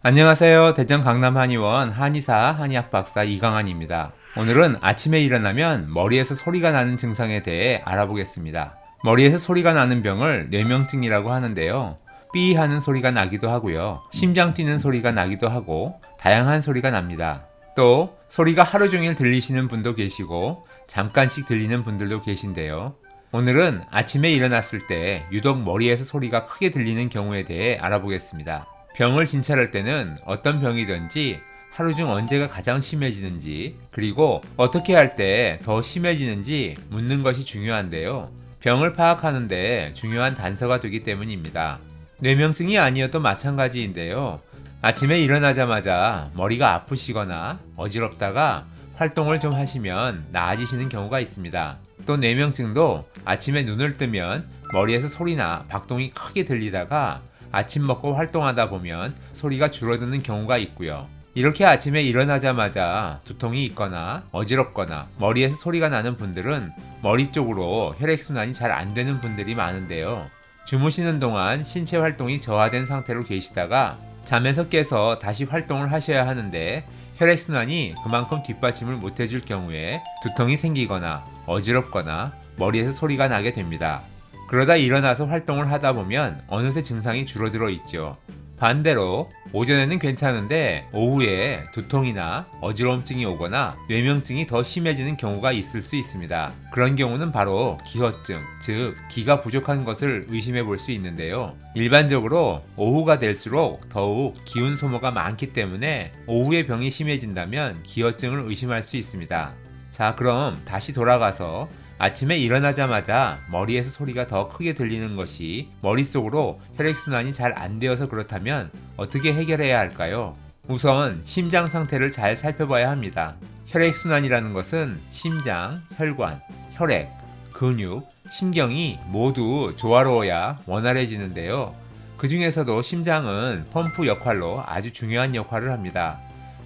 안녕하세요. 대전 강남 한의원 한의사 한의학 박사 이강환입니다. 오늘은 아침에 일어나면 머리에서 소리가 나는 증상에 대해 알아보겠습니다. 머리에서 소리가 나는 병을 뇌명증이라고 하는데요. 삐 하는 소리가 나기도 하고요. 심장 뛰는 소리가 나기도 하고 다양한 소리가 납니다. 또 소리가 하루 종일 들리시는 분도 계시고 잠깐씩 들리는 분들도 계신데요. 오늘은 아침에 일어났을 때 유독 머리에서 소리가 크게 들리는 경우에 대해 알아보겠습니다. 병을 진찰할 때는 어떤 병이든지 하루 중 언제가 가장 심해지는지, 그리고 어떻게 할 때 더 심해지는지 묻는 것이 중요한데요. 병을 파악하는데 중요한 단서가 되기 때문입니다. 뇌명증이 아니어도 마찬가지인데요. 아침에 일어나자마자 머리가 아프시거나 어지럽다가 활동을 좀 하시면 나아지시는 경우가 있습니다. 또 뇌명증도 아침에 눈을 뜨면 머리에서 소리나 박동이 크게 들리다가 아침 먹고 활동하다 보면 소리가 줄어드는 경우가 있고요. 이렇게 아침에 일어나자마자 두통이 있거나 어지럽거나 머리에서 소리가 나는 분들은 머리 쪽으로 혈액순환이 잘 안 되는 분들이 많은데요. 주무시는 동안 신체 활동이 저하된 상태로 계시다가 잠에서 깨서 다시 활동을 하셔야 하는데 혈액순환이 그만큼 뒷받침을 못 해줄 경우에 두통이 생기거나 어지럽거나 머리에서 소리가 나게 됩니다. 그러다 일어나서 활동을 하다 보면 어느새 증상이 줄어들어 있죠. 반대로 오전에는 괜찮은데 오후에 두통이나 어지러움증이 오거나 뇌명증이 더 심해지는 경우가 있을 수 있습니다. 그런 경우는 바로 기허증, 즉 기가 부족한 것을 의심해 볼 수 있는데요. 일반적으로 오후가 될수록 더욱 기운 소모가 많기 때문에 오후에 병이 심해진다면 기허증을 의심할 수 있습니다. 자, 그럼 다시 돌아가서 아침에 일어나자마자 머리에서 소리가 더 크게 들리는 것이 머릿속으로 혈액순환이 잘 안 되어서 그렇다면 어떻게 해결해야 할까요? 우선 심장 상태를 잘 살펴봐야 합니다. 혈액순환이라는 것은 심장, 혈관, 혈액, 근육, 신경이 모두 조화로워야 원활해지는데요. 그 중에서도 심장은 펌프 역할로 아주 중요한 역할을 합니다.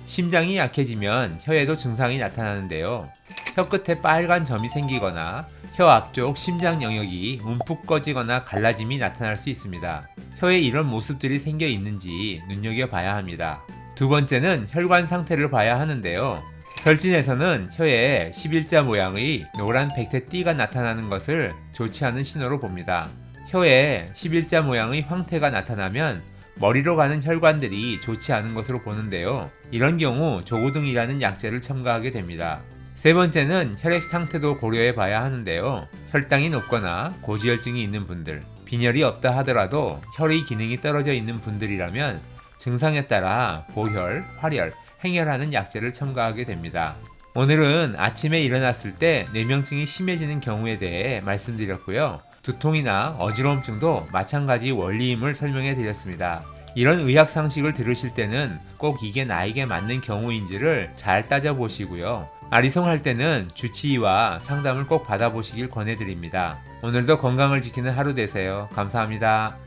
심장이 약해지면 혀에도 증상이 나타나는데요. 혀 끝에 빨간 점이 생기거나 혀 앞쪽 심장 영역이 움푹 꺼지거나 갈라짐이 나타날 수 있습니다. 혀에 이런 모습들이 생겨 있는지 눈여겨봐야 합니다. 두 번째는 혈관 상태를 봐야 하는데요. 설진에서는 혀에 11자 모양의 노란 백태띠가 나타나는 것을 좋지 않은 신호로 봅니다. 혀에 11자 모양의 황태가 나타나면 머리로 가는 혈관들이 좋지 않은 것으로 보는데요. 이런 경우 조고등이라는 약재를 첨가하게 됩니다. 세 번째는 혈액 상태도 고려해 봐야 하는데요. 혈당이 높거나 고지혈증이 있는 분들, 빈혈이 없다 하더라도 혈의 기능이 떨어져 있는 분들이라면 증상에 따라 고혈, 활혈, 행혈하는 약재를 첨가하게 됩니다. 오늘은 아침에 일어났을 때 뇌명증이 심해지는 경우에 대해 말씀드렸고요. 두통이나 어지러움증도 마찬가지 원리임을 설명해 드렸습니다. 이런 의학 상식을 들으실 때는 꼭 이게 나에게 맞는 경우인지를 잘 따져보시고요. 아리송할 때는 주치의와 상담을 꼭 받아보시길 권해드립니다. 오늘도 건강을 지키는 하루 되세요. 감사합니다.